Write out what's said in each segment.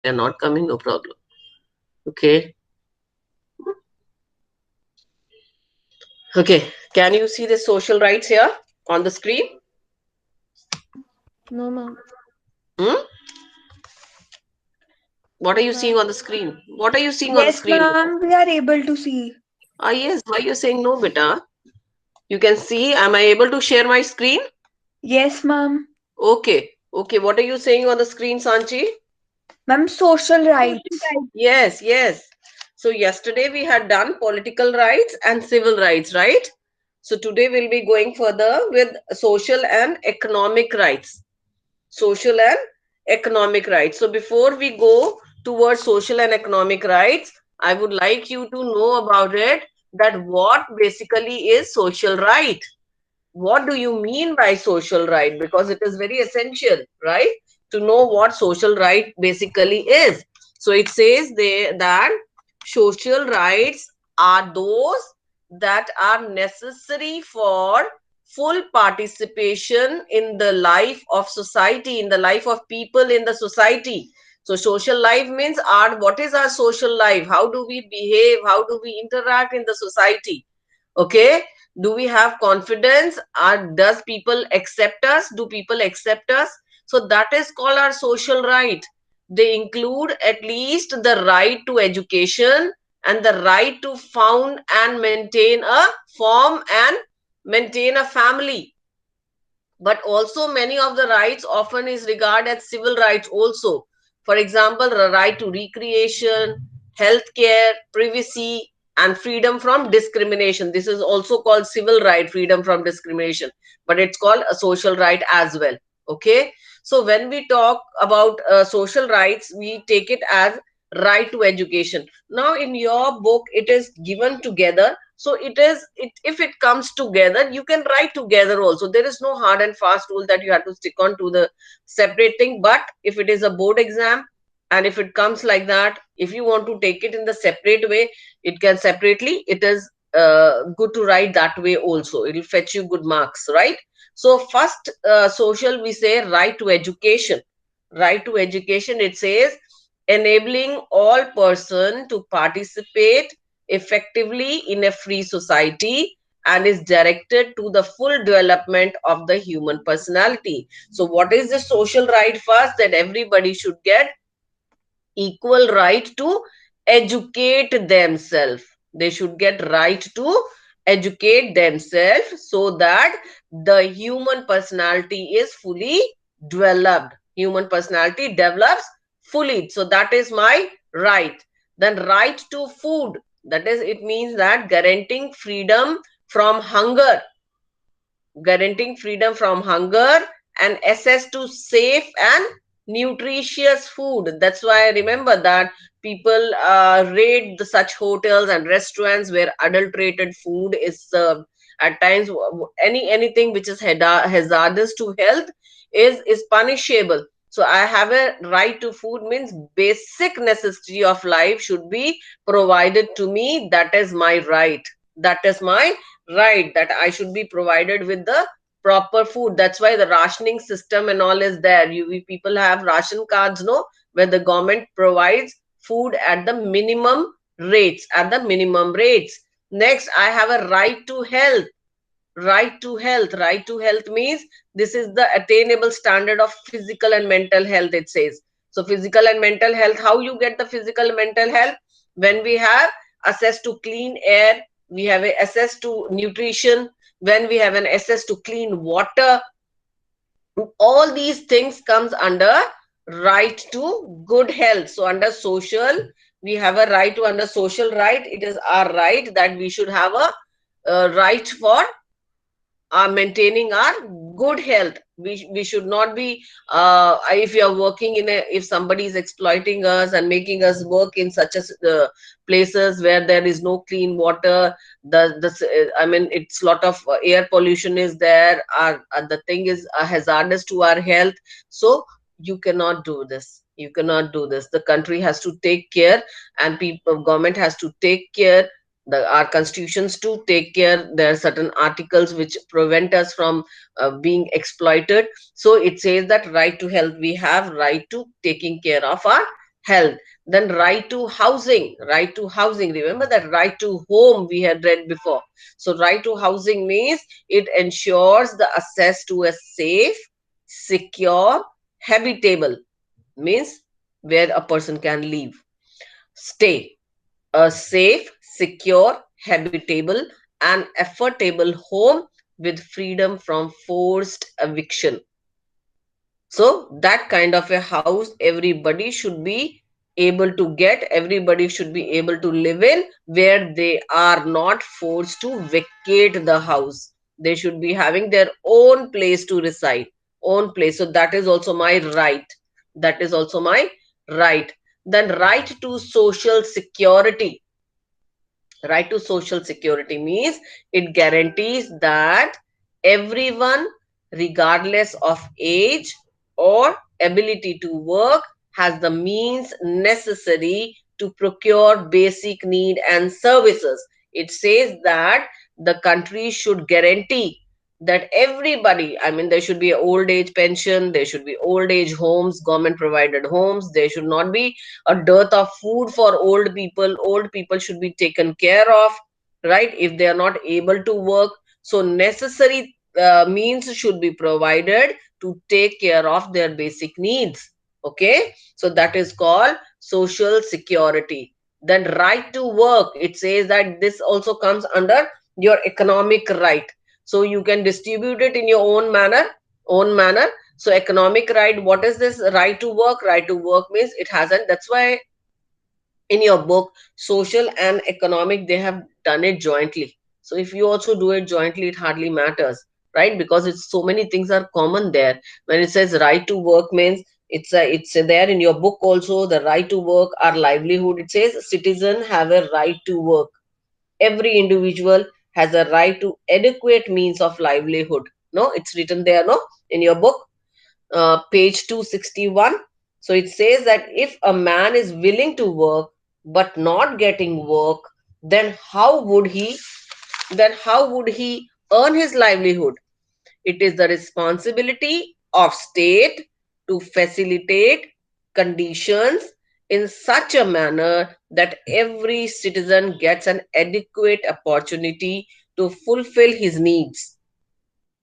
They're not coming, no problem. Okay. Okay. Can you see the social rights here on the screen? No, ma'am. Hmm? What are No, you seeing ma'am. on the screen? What are you seeing on the Yes, screen? ma'am, we are able to see. Ah, yes. Why are you saying no, beta? You can see. Am I able to share my screen? Yes, ma'am. Okay. Okay. What are you saying on the screen, Sanchi? Ma'am, social rights. Yes, yes. So yesterday we had done political rights and civil rights, right? So today we'll be going further with social and economic rights. Social and economic rights. So before we go towards social and economic rights, I would like you to know about it, that what basically is social right. What do you mean by social right? Because it is very essential, right, to know what social right basically is. So it says they that social rights are those that are necessary for full participation in the life of society, in the life of people in the society. So social life means our, what is our social life, how do we behave, how do we interact in the society. Okay, do we have confidence, does people accept us, do people accept us? So that is called our social right. They include at least the right to education and the right to found and maintain a form and maintain a family. But also many of the rights often is regarded as civil rights also. For example, the right to recreation, healthcare, privacy, and freedom from discrimination. This is also called civil right, freedom from discrimination, but it's called a social right as well. Okay, so when we talk about social rights, we take it as right to education. Now in your book it is given together, so it is it, if it comes together you can write together also. There is no hard and fast rule that you have to stick on to the separate thing. But if it is a board exam and if it comes like that, if you want to take it in the separate way, it can separately, it is good to write that way also, it will fetch you good marks, right? So first, social, we say right to education. Right to education, it says enabling all person to participate effectively in a free society and is directed to the full development of the human personality. So what is the social right? First, that everybody should get equal right to educate themselves. They should get right to educate themselves so that the human personality is fully developed. Human personality develops fully. So that is my right. Then right to food. That is, it means that guaranteeing freedom from hunger, guaranteeing freedom from hunger and access to safe and nutritious food. That's why I remember that people raid such hotels and restaurants where adulterated food is served. At times, anything which is hazardous to health is punishable. So I have a right to food means basic necessity of life should be provided to me. That is my right. That is my right, that I should be provided with the proper food. That's why the rationing system and all is there. People have ration cards, no, where the government provides food at the minimum rates, at the minimum rates. Next, I have a right to health. Right to health. Right to health means this is the attainable standard of physical and mental health, it says. So physical and mental health, how you get the physical and mental health? When we have access to clean air, we have a access to nutrition, when we have an access to clean water, all these things comes under right to good health. So under social, we have a right to, under social right, it is our right that we should have a right for maintaining our good health. We should not be, if you are working in a, if somebody is exploiting us and making us work in such as places where there is no clean water, I mean it's lot of air pollution is there, the thing is hazardous to our health. So you cannot do this, you cannot do this. The country has to take care, and people, government has to take care, our constitutions to take care. There are certain articles which prevent us from being exploited. So it says that right to health, we have right to taking care of our health. Then right to housing, right to housing. Remember that right to home we had read before. So right to housing means it ensures the access to a safe, secure, habitable, means where a person can live, stay, a safe, secure, habitable, and affordable home with freedom from forced eviction. So that kind of a house everybody should be able to get, everybody should be able to live in, where they are not forced to vacate the house. They should be having their own place to reside, own place. So that is also my right. That is also my right. Then right to social security. Right to social security means it guarantees that everyone, regardless of age or ability to work, has the means necessary to procure basic need and services. It says that the country should guarantee that everybody, I mean, there should be an old age pension, there should be old age homes, government provided homes, there should not be a dearth of food for old people. Old people should be taken care of, right, if they are not able to work. So necessary means should be provided to take care of their basic needs. Okay, so that is called social security. Then right to work, it says that this also comes under your economic right. So you can distribute it in your own manner. So economic right, what is this right to work? Right to work means it hasn't, that's why in your book social and economic they have done it jointly. So if you also do it jointly, it hardly matters, right? Because it's so many things are common there. When it says right to work means it's there in your book also, the right to work or livelihood. It says citizen have a right to work. Every individual has a right to adequate means of livelihood. No, it's written there, no, in your book, page 261. So it says that if a man is willing to work but not getting work, then how would he earn his livelihood? It is the responsibility of state to facilitate conditions in such a manner that every citizen gets an adequate opportunity to fulfill his needs,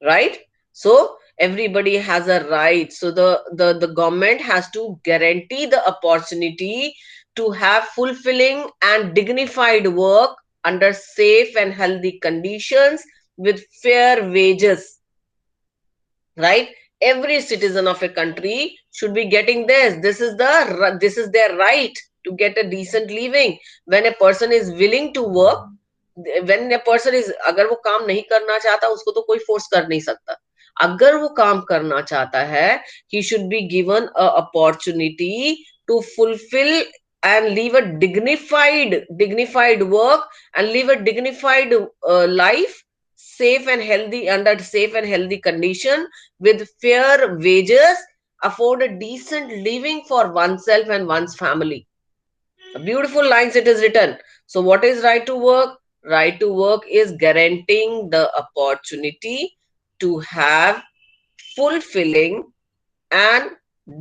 right? So everybody has a right. So the government has to guarantee the opportunity to have fulfilling and dignified work under safe and healthy conditions with fair wages, right? Every citizen of a country should be getting this is their right to get a decent living. When a person is willing to work, when a person is, अगर वो काम नहीं करना चाहता उसको तो कोई force कर नहीं सकता. अगर वो काम करना चाहता है, he should be given a opportunity to fulfill and live a dignified work and live a dignified life, safe and healthy, under safe and healthy condition, with fair wages, afford a decent living for oneself and one's family. Beautiful lines it is written. So what is right to work? Right to work is guaranteeing the opportunity to have fulfilling and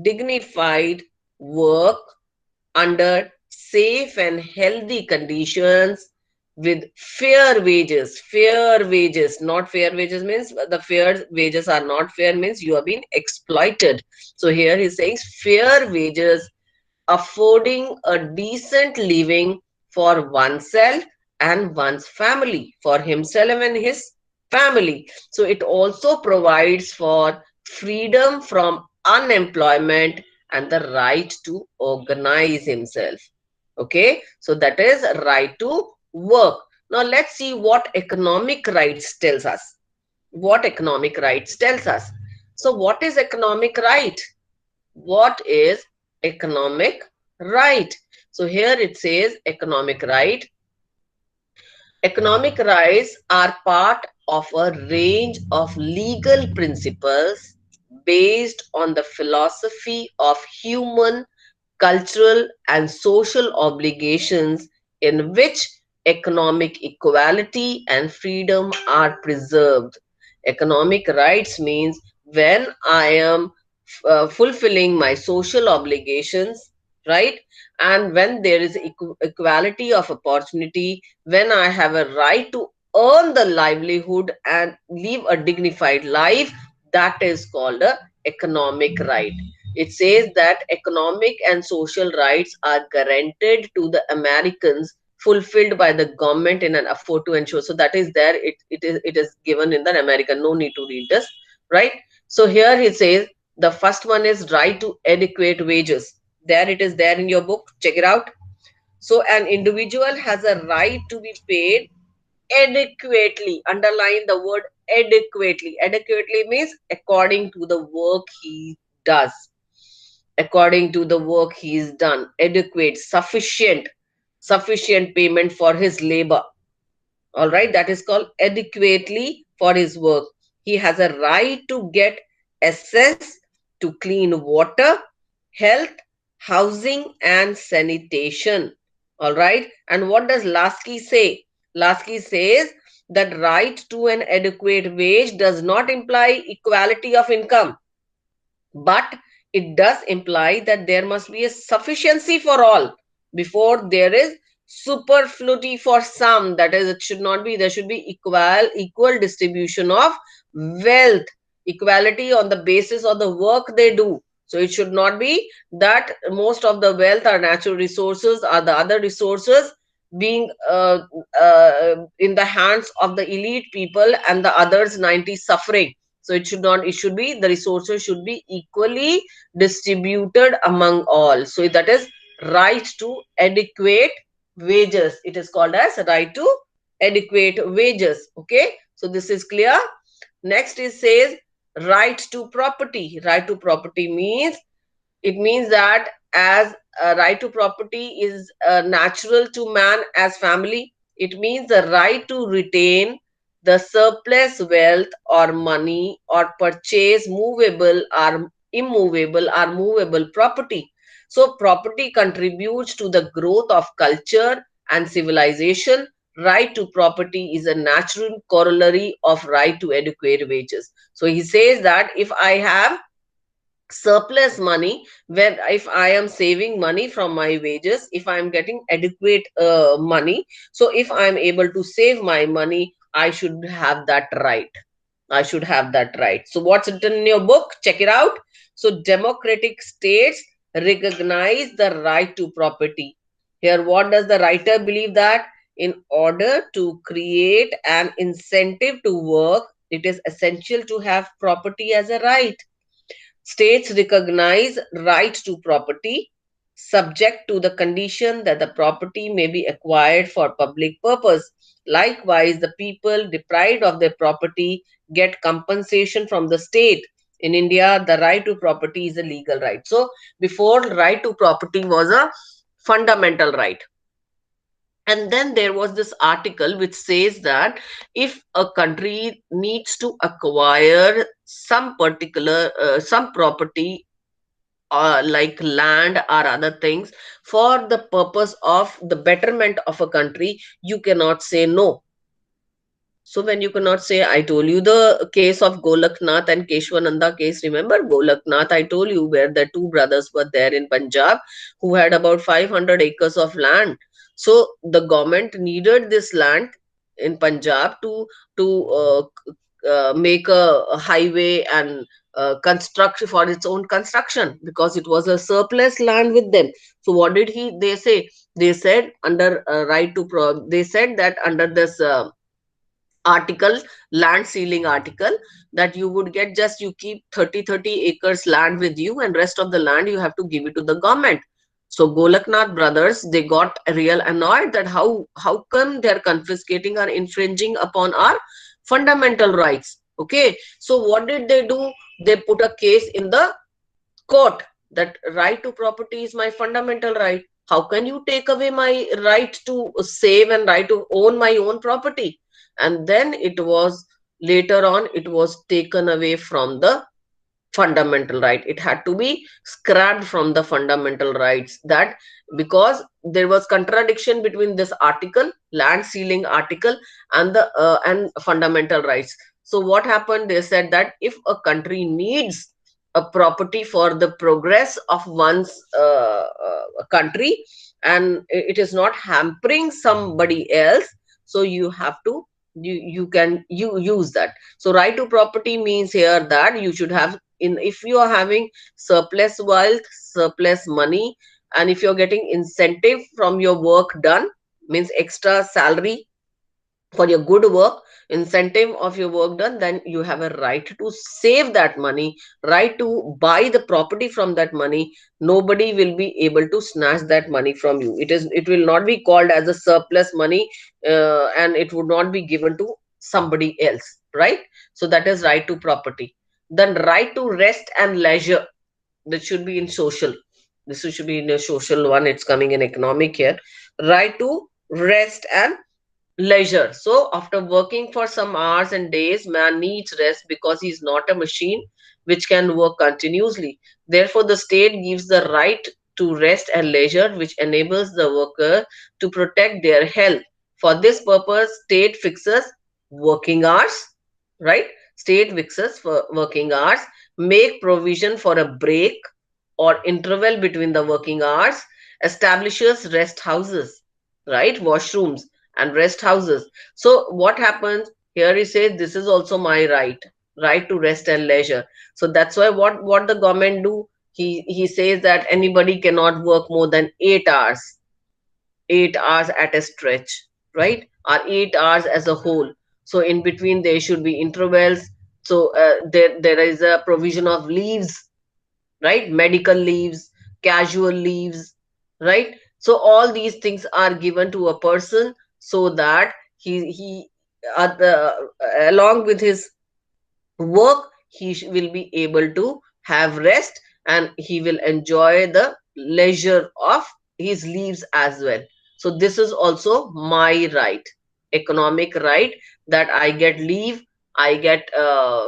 dignified work under safe and healthy conditions with fair wages. Fair wages, not fair wages means the fair wages are not fair, means you are being exploited. So here he says fair wages, affording a decent living for oneself and one's family, for himself and his family. So it also provides for freedom from unemployment and the right to organize himself. Okay, so that is right to work. Now let's see what economic rights tells us. What economic rights tells us. So what is economic right? What is economic right? So here it says economic right. Economic rights are part of a range of legal principles based on the philosophy of human, cultural, and social obligations in which economic equality and freedom are preserved. Economic rights means when I am fulfilling my social obligations, right? And when there is equality of opportunity, when I have a right to earn the livelihood and live a dignified life, that is called a economic right. It says that economic and social rights are guaranteed to the Americans, fulfilled by the government in an effort to ensure. So that is there. It is given in the American. No need to read this, right? So here it says the first one is right to adequate wages. There it is there in your book. Check it out. So an individual has a right to be paid adequately. Underline the word adequately. Adequately means according to the work he does. According to the work he is done. Adequate, sufficient payment for his labor. All right, that is called adequately for his work. He has a right to get access to clean water, health, housing, and sanitation. All right, and what does Lasky say? Lasky says that right to an adequate wage does not imply equality of income, but it does imply that there must be a sufficiency for all before there is superfluity for some. That is, it should not be, there should be equal distribution of wealth, equality on the basis of the work they do. So it should not be that most of the wealth or natural resources or the other resources being in the hands of the elite people and the others 90 suffering. So it should not, it should be, the resources should be equally distributed among all. So that is right to adequate wages. It is called as right to adequate wages. Okay, so this is clear. Next it says right to property. Right to property means, it means that as a right to property is natural to man as family, it means the right to retain the surplus wealth or money or purchase movable or immovable or movable property. So property contributes to the growth of culture and civilization. Right to property is a natural corollary of right to adequate wages. So he says that if I have surplus money, when if I am saving money from my wages, if I am getting adequate money, so if I am able to save my money, I should have that right. I should have that right. So what's written in your book? Check it out. So democratic states recognize the right to property. Here what does the writer believe? That in order to create an incentive to work, it is essential to have property as a right. States recognize right to property subject to the condition that the property may be acquired for public purpose. Likewise, the people deprived of their property get compensation from the state. In India, the right to property is a legal right. So, before, right to property was a fundamental right. And then there was this article which says that if a country needs to acquire some particular some property, like land or other things, for the purpose of the betterment of a country, you cannot say no. So when you cannot say, I told you the case of Golaknath and Keshwananda case. Remember Golaknath? I told you where the two brothers were there in Punjab who had about 500 acres of land. So the government needed this land in Punjab to make a highway and construct for its own construction, because it was a surplus land with them. So what did they say? They said under they said that under this article, land sealing article, that you would get, just you keep 30 acres land with you and rest of the land you have to give it to the government. So Golaknath brothers, they got real annoyed that how come they're confiscating or infringing upon our fundamental rights. Okay, so what did they do? They put a case in the court that right to property is my fundamental right. How can you take away my right to save and right to own my own property? And then it was, later on it was taken away from the fundamental right. It had to be scrapped from the fundamental rights, that because there was contradiction between this article, land sealing article, and the and fundamental rights. So what happened? They said that if a country needs a property for the progress of one's country, and it is not hampering somebody else. So you have to, you can you use that. So right to property means here that you should have, in if you are having surplus wealth, surplus money, and if you're getting incentive from your work done, means extra salary for your good work, incentive of your work done, then you have a right to save that money, right to buy the property from that money. Nobody will be able to snatch that money from you. It will not be called as a surplus money, and it would not be given to somebody else, right? So that is right to property. Then right to rest and leisure, that should be in social. This should be in a social one, it's coming in economic here. Right to rest and leisure. So, after working for some hours and days, man needs rest because he's not a machine which can work continuously. Therefore, the state gives the right to rest and leisure, which enables the worker to protect their health. For this purpose, state fixes working hours, right? State fixes for working hours, make provision for a break or interval between the working hours, establishes rest houses, right? Washrooms and rest houses. So what happens here? He says this is also my right, right to rest and leisure. So that's why what the government do? He says that anybody cannot work more than 8 hours, 8 hours at a stretch, right? Or 8 hours as a whole. So in between there should be intervals. So there is a provision of leaves, right? Medical leaves, casual leaves, right? So all these things are given to a person so that he along with his work, will be able to have rest, and he will enjoy the leisure of his leaves as well. So this is also my right, economic right, that I get leave, I get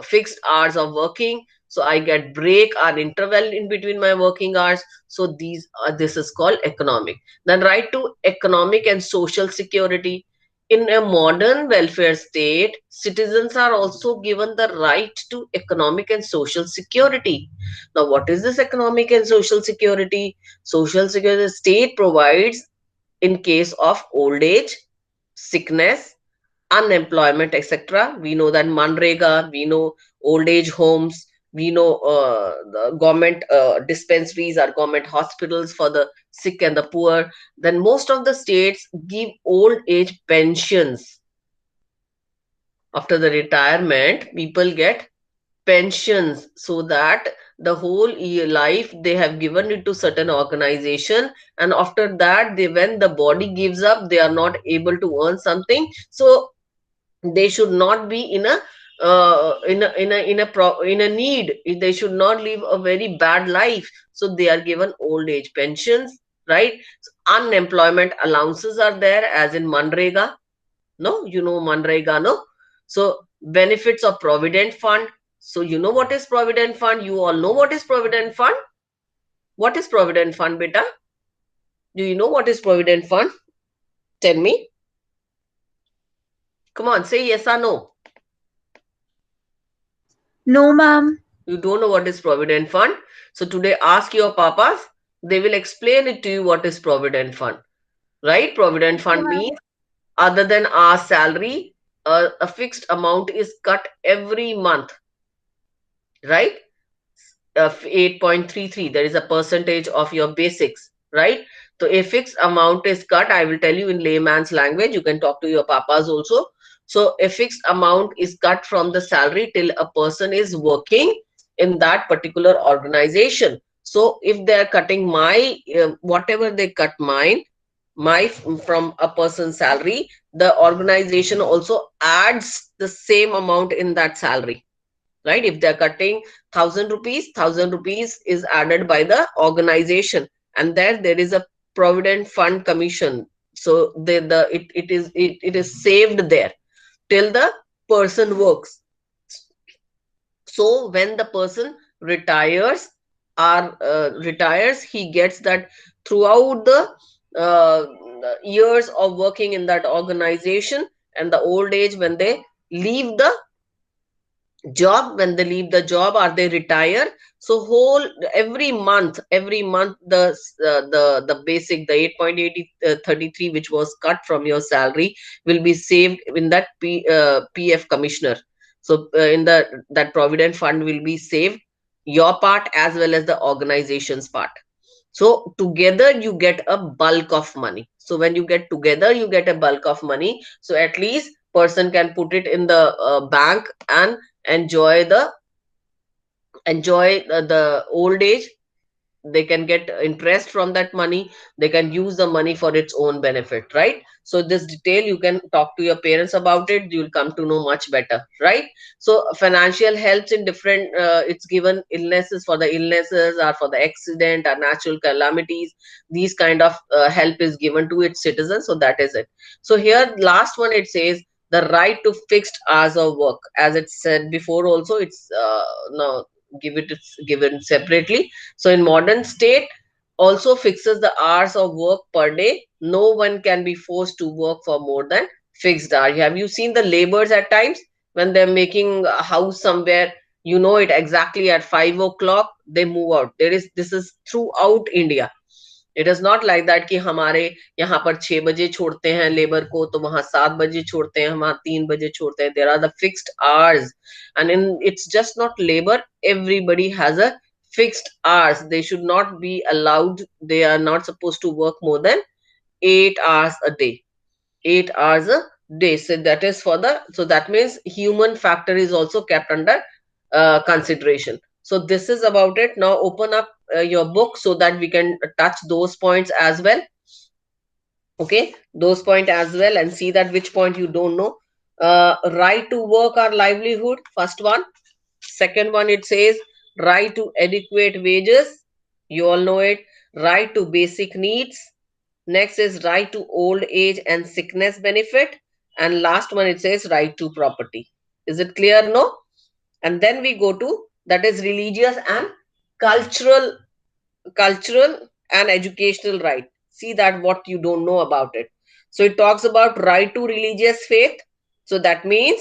fixed hours of working, so I get break or interval in between my working hours. So this is called economic. Then right to economic and social security. In a modern welfare state, citizens are also given the right to economic and social security. Now, what is this economic and social security? Social security, the state provides in case of old age, sickness, unemployment, etc. We know that Manrega, we know old age homes, we know the government dispensaries or government hospitals for the sick and the poor. Then most of the states give old age pensions. After the retirement, people get pensions, so that the whole year life they have given it to certain organization, and after that they, when the body gives up, they are not able to earn something. So they should not be in a in a need, they should not live a very bad life, so they are given old age pensions, right? So unemployment allowances are there, as in Manrega. No, you know Manrega, no? So benefits of provident fund. So you know what is provident fund? You all know what is provident fund? What is provident fund, beta? Do you know what is provident fund? Tell me. Come on, say yes or no. No, ma'am. You don't know what is provident fund. So today ask your papas, they will explain it to you what is provident fund, right? Provident Okay, fund ma'am. means other than our salary, a fixed amount is cut every month, right? 8.33, there is a percentage of your basics, right? So a fixed amount is cut. I will tell you in layman's language, you can talk to your papas also. So a fixed amount is cut from the salary till a person is working in that particular organization. So if they are cutting my whatever they cut mine, my from a person's salary, the organization also adds the same amount in that salary, right? If they're cutting 1,000 rupees, 1,000 rupees is added by the organization, and there is a provident fund commission. So it is saved there till the person works. So when the person retires or retires, he gets that throughout the uh, years of working in that organization, and the old age when they leave job, when they leave the job or they retire. So whole every month the basic, the 8.80 which was cut from your salary will be saved in that PF commissioner. So in the that provident fund will be saved, your part as well as the organization's part. So together you get a bulk of money. So when you get together, you get a bulk of money. So at least person can put it in the bank and enjoy the old age. They can get interest from that money. They can use the money for its own benefit, right? So this detail you can talk to your parents about it, you'll come to know much better, right? So financial helps in different, it's given illnesses, for the illnesses or for the accident or natural calamities. These kind of help is given to its citizens. So that is it. So here last one, it says the right to fixed hours of work. As it said before also, it's now it's given separately. So in modern state also fixes the hours of work per day. No one can be forced to work for more than fixed hour. Have you seen the laborers at times when they're making a house somewhere? You know it exactly at 5 o'clock they move out. This is throughout India. It is not like that कि हमारे यहाँ पर 6 बजे छोड़ते हैं labour को तो वहां 7 बजे छोड़ते हैं, वहां 3 बजे छोड़ते हैं. There are the fixed hours and in it's just not labour. Everybody has a fixed hours. They should not be allowed, they are not supposed to work more than 8 hours a day. 8 hours a day. So that is for the, so that means human factor is also kept under consideration. So this is about it. Now open up your book so that we can touch those points as well. Okay, those points as well, and see that which point you don't know. Right to work or livelihood, first one. Second one, it says right to adequate wages. You all know it. Right to basic needs. Next is right to old age and sickness benefit. And last one, it says right to property. Is it clear? No? And then we go to, that is religious and cultural, cultural and educational right. See that what you don't know about it. So it talks about right to religious faith. So that means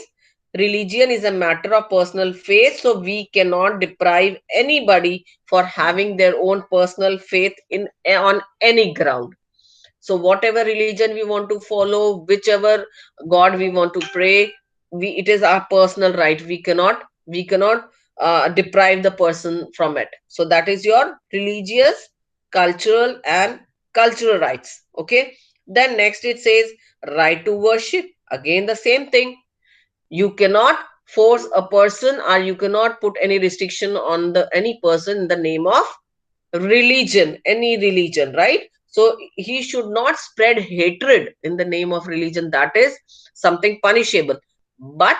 religion is a matter of personal faith. So we cannot deprive anybody for having their own personal faith in on any ground. So whatever religion we want to follow, whichever god we want to pray, we, it is our personal right. We cannot deprive the person from it. So that is your religious, cultural and cultural rights. Okay, then next it says right to worship. Again the same thing. You cannot force a person, or you cannot put any restriction on the any person in the name of religion, any religion, right? So he should not spread hatred in the name of religion. That is something punishable. But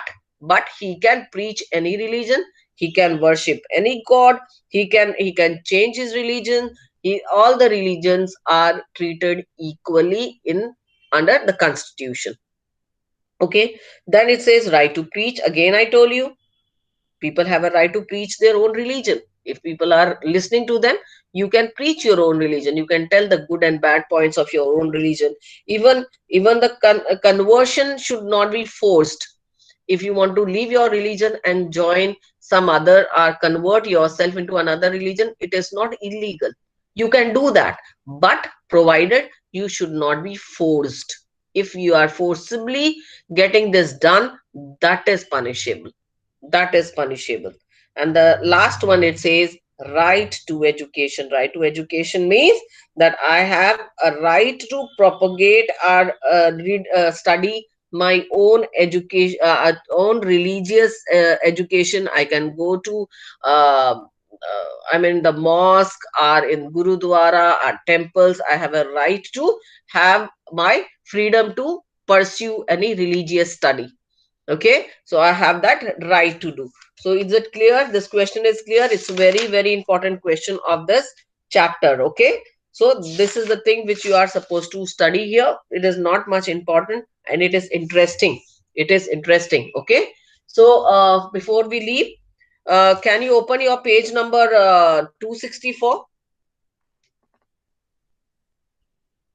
he can preach any religion. He can worship any god. He can change his religion. All the religions are treated equally in under the constitution. Okay. Then it says right to preach. Again, I told you people have a right to preach their own religion. If people are listening to them, you can preach your own religion. You can tell the good and bad points of your own religion. Even the conversion should not be forced. If you want to leave your religion and join some other, or convert yourself into another religion, it is not illegal. You can do that, but provided you should not be forced. If you are forcibly getting this done, that is punishable. That is punishable. And the last one, it says right to education. Right to education means that I have a right to propagate or study my own education, own religious education. I can go to I mean the mosque or in gurudwara or temples. I have a right to have my freedom to pursue any religious study. Okay, so I have that right to do. So is it clear? This question is clear. It's very, very important question of this chapter. Okay, so this is the thing which you are supposed to study here. It is not much important and it is interesting. It is interesting. Okay, so before we leave, can you open your page number 264?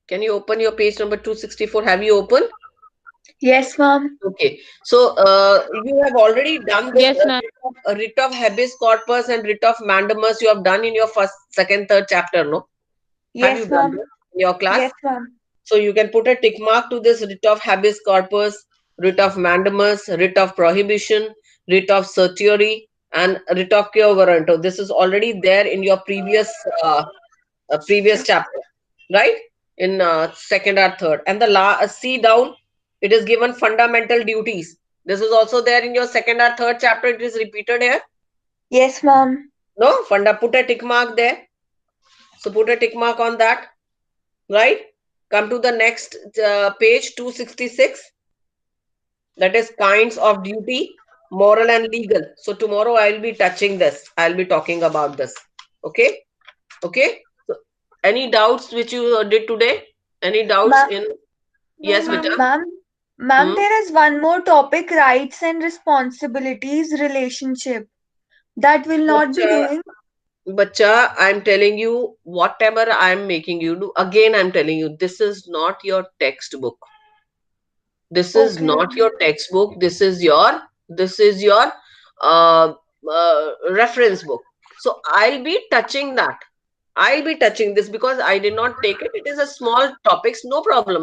Can you open your page number 264? Have you opened? Yes, ma'am. Okay. So you have already done this Yes, ma'am. writ of habeas corpus and writ of mandamus. You have done in your first, second, third chapter, no? Have you Yes, done ma'am. this in your class? Yes, ma'am. So you can put a tick mark to this writ of habeas corpus, writ of mandamus, writ of prohibition, writ of certiorari, and writ of quo warranto. This is already there in your previous chapter, right? In second or third. And the see down, it is given fundamental duties. This is also there in your second or third chapter. It is repeated here. Yes, ma'am. No, put a tick mark there. So put a tick mark on that, right? Come to the next page 266. That is kinds of duty, moral and legal. So tomorrow I'll be touching this. I'll be talking about this. Okay. Okay. So any doubts which you did today? Any doubts Ma'am, in? No, Yes, ma'am. Vita. ma'am, Hmm. there is one more topic, rights and responsibilities relationship. That will not be Bacha, doing. bacha, I'm telling you, whatever I'm making you do, again, I'm telling you, this is not your textbook. This is Okay. not your textbook. This is your reference book. So I'll be touching that. I'll be touching this because I did not take it. It is a small topics, no problem.